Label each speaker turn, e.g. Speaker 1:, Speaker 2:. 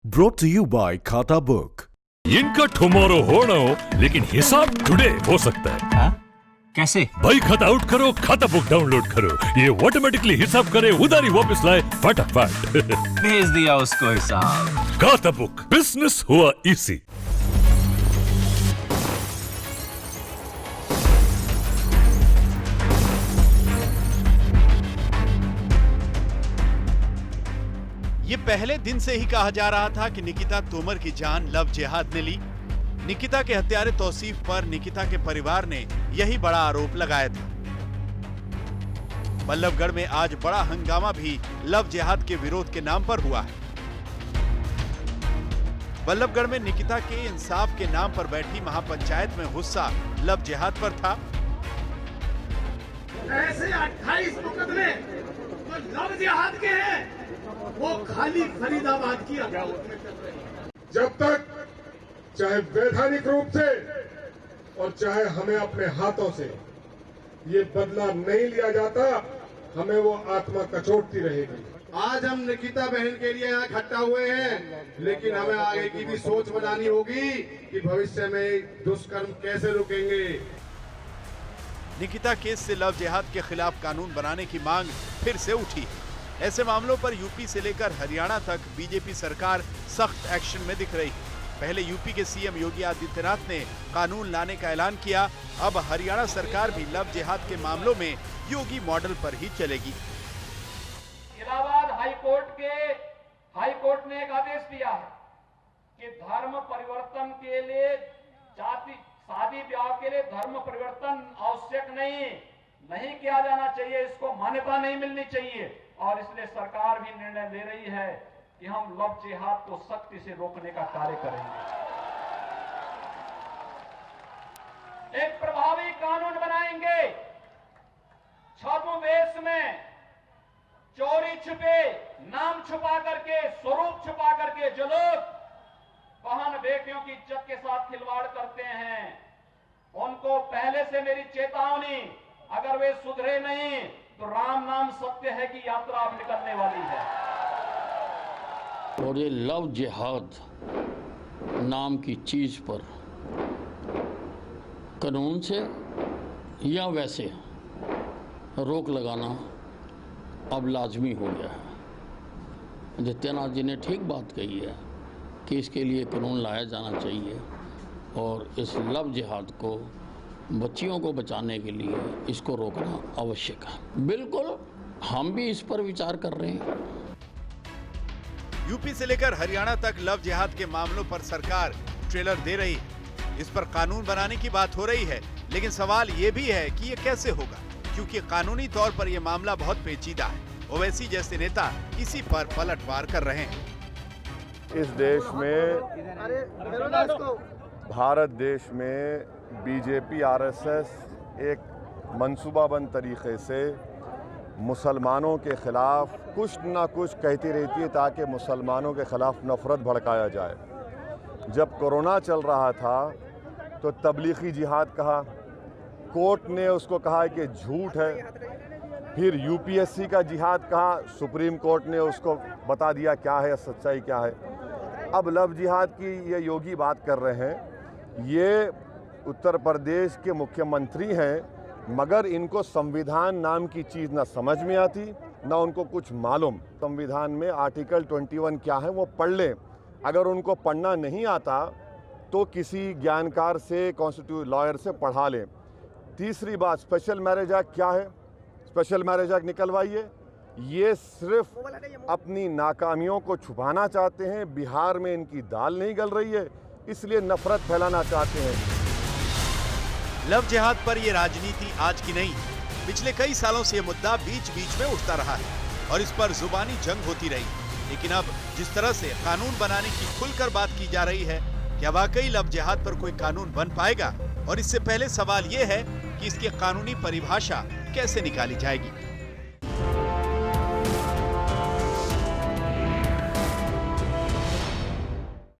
Speaker 1: Brought to you by खाता book.
Speaker 2: इनका tomorrow होना हो लेकिन हिसाब टुडे हो सकता है।
Speaker 3: हा? कैसे?
Speaker 2: भाई खाता आउट करो, खाता बुक डाउनलोड करो, ये ऑटोमेटिकली हिसाब करे, उधारी वापस लाए फटाफट।
Speaker 3: भेज दिया उसको हिसाब।
Speaker 2: खाता बुक, बिजनेस हुआ इजी।
Speaker 4: ये पहले दिन से ही कहा जा रहा था कि निकिता तोमर की जान लव जिहाद ने ली। निकिता के हत्यारे तौसीफ पर निकिता के परिवार ने यही बड़ा आरोप लगाया था। बल्लभगढ़ में आज बड़ा हंगामा भी लव जिहाद के विरोध के नाम पर हुआ है। बल्लभगढ़ में निकिता के इंसाफ के नाम पर बैठी महापंचायत में गुस्सा लव जिहाद पर था।
Speaker 5: ऐसे 28 मुकदमे जो लव जिहाद के हैं वो खाली फरीदाबाद की अदालत में चल रहे हैं।
Speaker 6: जब तक चाहे वैधानिक रूप से और चाहे हमें अपने हाथों से ये बदला नहीं लिया जाता, हमें वो आत्मा कचोटती रहेगी।
Speaker 7: आज हम निकिता बहन के लिए यहाँ इकट्ठा हुए हैं, लेकिन हमें आगे की भी सोच बनानी होगी कि भविष्य में दुष्कर्म कैसे रुकेंगे।
Speaker 4: निकिता केस से लव जिहाद के खिलाफ कानून बनाने की मांग फिर से उठी है। ऐसे मामलों पर यूपी से लेकर हरियाणा तक बीजेपी सरकार सख्त एक्शन में दिख रही है। पहले यूपी के सीएम योगी आदित्यनाथ ने कानून लाने का ऐलान किया। अब हरियाणा सरकार भी लव जिहाद के मामलों में योगी मॉडल पर ही चलेगी।
Speaker 8: इलाहाबाद हाईकोर्ट ने एक आदेश दिया है कि धर्म परिवर्तन के लिए शादी ब्याह के लिए धर्म परिवर्तन आवश्यक नहीं किया जाना चाहिए, इसको मान्यता नहीं मिलनी चाहिए। और इसलिए सरकार भी निर्णय ले रही है कि हम लव जिहाद को सख्ती से रोकने का कार्य करेंगे। एक प्रभावी कानून बनाएंगे। छद्मवेश में चोरी छुपे, नाम छुपा करके, स्वरूप छुपा करके जो लोग बहन बेटियों की इज्जत के साथ खिलवाड़ करते हैं, उनको पहले से मेरी चेतावनी, अगर वे सुधरे नहीं तो राम नाम सत्य है कि यात्रा अब निकलने वाली है।
Speaker 9: और ये लव जिहाद नाम की चीज पर कानून से या वैसे रोक लगाना अब लाजमी हो गया है। आदित्यनाथ जी ने ठीक बात कही है कि इसके लिए कानून लाया जाना चाहिए और इस लव जिहाद को बच्चियों को बचाने के लिए इसको रोकना आवश्यक है। बिल्कुल, हम भी इस पर विचार कर रहे हैं।
Speaker 4: यूपी से लेकर हरियाणा तक लव जिहाद के मामलों पर सरकार ट्रेलर दे रही है। इस पर कानून बनाने की बात हो रही है, लेकिन सवाल ये भी है कि ये कैसे होगा, क्योंकि कानूनी तौर पर यह मामला बहुत पेचीदा है। ओवैसी जैसे नेता इसी पर पलटवार कर रहे हैं।
Speaker 6: इस देश में, भारत देश में बीजेपी आरएसएस एक मंसूबाबंद तरीके से मुसलमानों के खिलाफ कुछ ना कुछ कहती रहती है ताकि मुसलमानों के खिलाफ नफरत भड़काया जाए। जब कोरोना चल रहा था तो तबलीगी जिहाद कहा, कोर्ट ने उसको कहा कि झूठ है। फिर यूपीएससी का जिहाद कहा, सुप्रीम कोर्ट ने उसको बता दिया क्या है, सच्चाई क्या है। अब लव जिहाद की ये योगी बात कर रहे हैं। ये उत्तर प्रदेश के मुख्यमंत्री हैं, मगर इनको संविधान नाम की चीज़ ना समझ में आती, ना उनको कुछ मालूम। संविधान में आर्टिकल 21 क्या है वो पढ़ लें। अगर उनको पढ़ना नहीं आता तो किसी ज्ञानकार से, कॉन्स्टिट्यूट लॉयर से पढ़ा लें। तीसरी बात, स्पेशल मैरिज एक्ट क्या है? स्पेशल मैरिज एक्ट निकलवाइए। ये सिर्फ अपनी नाकामियों को छुपाना चाहते हैं। बिहार में इनकी दाल नहीं गल रही है, इसलिए नफरत फैलाना चाहते हैं।
Speaker 4: लव जिहाद पर यह राजनीति आज की नहीं, पिछले कई सालों से यह मुद्दा बीच बीच में उठता रहा है और इस पर जुबानी जंग होती रही। लेकिन अब जिस तरह से कानून बनाने की खुलकर बात की जा रही है, क्या वाकई लव जिहाद पर कोई कानून बन पाएगा? और इससे पहले सवाल यह है कि इसकी कानूनी परिभाषा कैसे निकाली जाएगी।